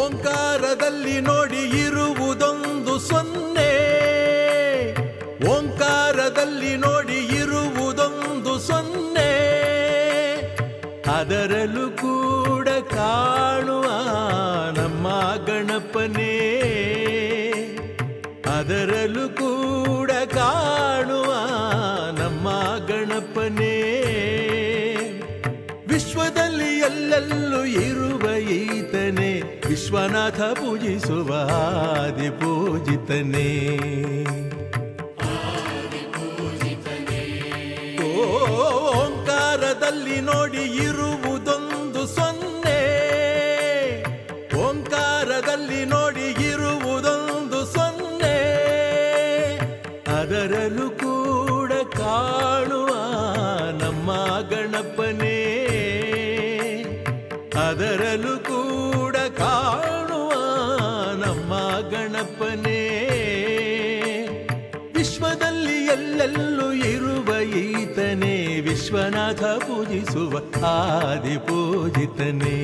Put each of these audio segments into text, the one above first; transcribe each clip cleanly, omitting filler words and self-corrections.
ಓಂಕಾರದಲ್ಲಿ ನೋಡಿ ಇರುವುದೊಂದು ಸೊನ್ನೆ, ಓಂಕಾರದಲ್ಲಿ ನೋಡಿ ಇರುವುದೊಂದು ಸೊನ್ನೆ, ಅದರಲ್ಲೂ ಕೂಡ ಕಾಣುವ ನಮ್ಮ ಗಣಪನೇ, ಅದರಲ್ಲೂ ಕೂಡ ಕಾಣುವ ನಮ್ಮ ಗಣಪನೇ. ವಿಶ್ವದಲ್ಲಿ ಎಲ್ಲೆಲ್ಲೂ ಇರುವ ಈತನೇ, ವಿಶ್ವನಾಥ ಪೂಜಿಸುವ ಆದಿಪೂಜಿತನೇ. ಓಂಕಾರದಲ್ಲಿ ನೋಡಿ ಇರುವುದೊಂದು ಸೊನ್ನೆ, ಓಂಕಾರದಲ್ಲಿ ನೋಡಿ ಇರುವುದೊಂದು ಸೊನ್ನೆ, ಅದರಲ್ಲೂ ಕೂಡ ಕಾಣುವ ನಮ್ಮ ಗಣಪನೇ, ಅದರಲ್ಲೂ ಕೂಡ ಕಾಣುವ ನಮ್ಮ ಗಣಪನೇ. ವಿಶ್ವದಲ್ಲಿ ಎಲ್ಲೆಲ್ಲೂ ಇರುವ ಈತನೇ, ವಿಶ್ವನಾಥ ಪೂಜಿಸುವ ಆದಿಪೂಜಿತನೇ.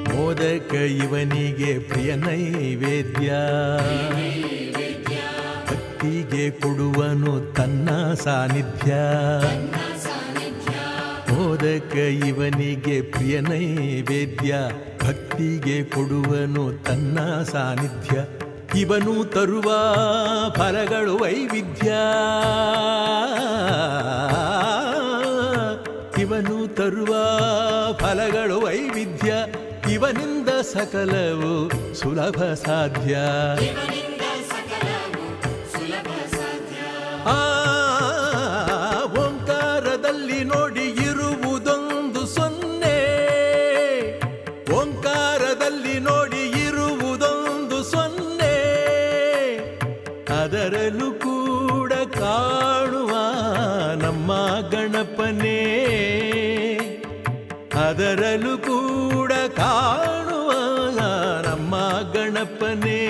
ಮೋದಕ ಇವನಿಗೆ ಪ್ರಿಯ ನೈವೇದ್ಯ, ಭಕ್ತಿಗೆ ಕೊಡುವನು ತನ್ನ ಸಾನ್ನಿಧ್ಯ. ಮೋದಕ ಇವನಿಗೆ ಪ್ರಿಯ ನೈವೇದ್ಯ, ಭಕ್ತಿಗೆ ಕೊಡುವನು ತನ್ನ ಸಾನ್ನಿಧ್ಯ. ಇವನು ತರುವ ಫಲಗಳು ವೈವಿಧ್ಯ, ಇವನು ತರುವ ಫಲಗಳು ವೈವಿಧ್ಯ, ಇವನಿಂದ ಸಕಲವು ಸುಲಭ ಸಾಧ್ಯ. ಓಂಕಾರದಲ್ಲಿ ನೋಡಿ ಇರುವುದೊಂದು ಸೊನ್ನೆ, ಓಂಕಾರದಲ್ಲಿ ನೋಡಿ ಇರುವುದೊಂದು ಸೊನ್ನೆ, ಅದರಲ್ಲೂ ಕೂಡ ಕಾಣುವ ನಮ್ಮ ಗಣಪನೇ, ಅದರಲ್ಲೂ ಕೂಡ ಕಾಣುವ ನಮ್ಮ ಗಣಪನೇ.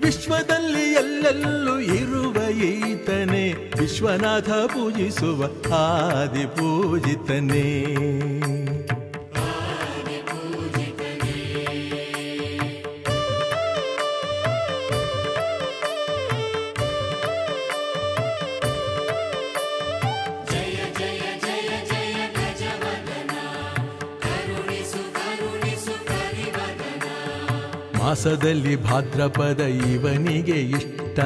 ವಿಶ್ವದಲ್ಲಿ ಎಲ್ಲೆಲ್ಲೂ ಇರುವ ಈತನೇ, ವಿಶ್ವನಾಥ ಪೂಜಿಸುವ ಆದಿಪೂಜಿತನೇ. ಮಾಸದಲ್ಲಿ ಭಾದ್ರಪದ ಇವನಿಗೆ ಇಷ್ಟ,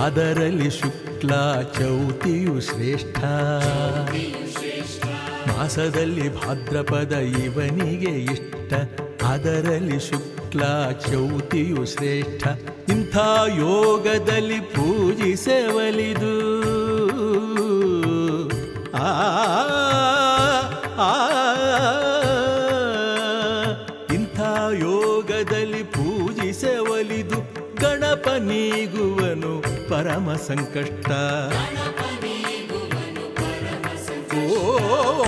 ಅದರಲ್ಲಿ ಶುಕ್ಲ ಚೌತಿಯು ಶ್ರೇಷ್ಠ. ಮಾಸದಲ್ಲಿ ಭಾದ್ರಪದ ಇವನಿಗೆ ಇಷ್ಟ, ಅದರಲ್ಲಿ ಶುಕ್ಲ ಚೌತಿಯು ಶ್ರೇಷ್ಠ. ಇಂಥ ಯೋಗದಲ್ಲಿ ಪೂಜಿಸವಲಿದು ಯೋಗದಲ್ಲಿ ಪೂಜಿಸವಲಿದು, ಗಣಪನಿಗುವನು ಪರಮ ಸಂಕಷ್ಟ.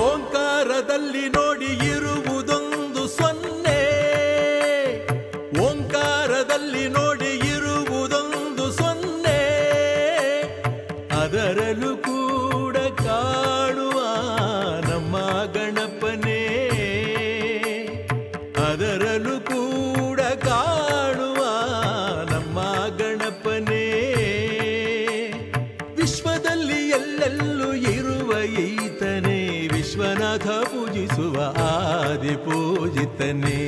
ಓಂಕಾರದಲ್ಲಿ ನೋಡಿ ಇರುವುದೊಂದು ಸೊನ್ನೆ, ಓಂಕಾರದಲ್ಲಿ ನೋಡಿ ಇರುವುದೊಂದು ಸೊನ್ನೆ, ಅದರಲ್ಲೂ ಕೂಡ ಕಾಣುವ ನಮ್ಮ ಗಣಪನೇ, ಅದರಲ್ಲೂ ಕೂಡ ಕಾಣುವ ನಮ್ಮ ಗಣಪನೇ. ವಿಶ್ವದಲ್ಲಿ ಎಲ್ಲೆಲ್ಲೂ ಇರುವ ಈತನೇ, ವಿಶ್ವನಾಥ ಪೂಜಿಸುವ ಆದಿಪೂಜಿತನೇ.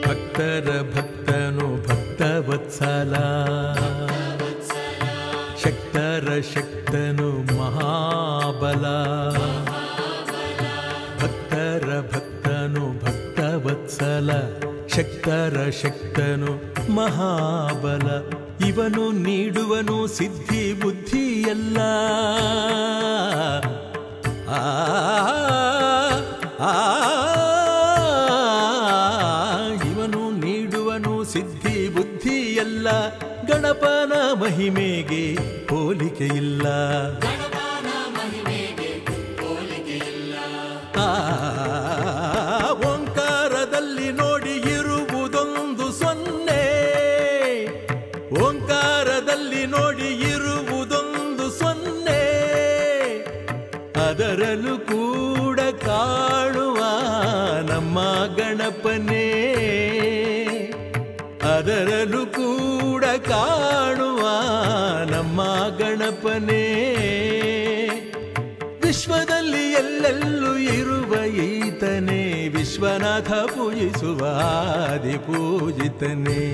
ಭಕ್ತರ ಭಕ್ತನು ಭಕ್ತವತ್ಸಲ, ಶಕ್ತರ ಶಕ್ತನು ಮಹಾಬಲ. ಭಕ್ತರ ಭಕ್ತನು ಭಕ್ತವತ್ಸಲ, ಶಕ್ತರ ಶಕ್ತನು ಮಹಾಬಲ. ಇವನು ನೀಡುವನು ಸಿದ್ಧಿ ಬುದ್ಧಿ ಎಲ್ಲ, ಇವನು ನೀಡುವನು ಸಿದ್ಧಿ ಬುದ್ಧಿ ಎಲ್ಲ. ಗಣಪನ ಮಹಿಮೆಗೆ ಹೋಲಿಕೆಯಿಲ್ಲ. ಓಂಕಾರದಲ್ಲಿ ನೋಡಿ ಇರುವುದೊಂದು ಸೊನ್ನೆ, ಓಂಕಾರದಲ್ಲಿ ನೋಡಿ ಇರುವುದೊಂದು ಸೊನ್ನೆ, ಅದರಲ್ಲೂ ಕೂಡ ಕಾಣುವ ನಮ್ಮ ಗಣಪನೇ, ಅದರಲ್ಲೂ ಕೂಡ ಕಾಣುವ ನಮ್ಮ ಗಣಪನೇ. ವಿಶ್ವದಲ್ಲಿ ಎಲ್ಲೆಲ್ಲೂ ಇರುವ ಈತನೇ, ವಿಶ್ವನಾಥ ಪೂಜಿಸುವ ಆದಿ ಪೂಜಿತನೇ.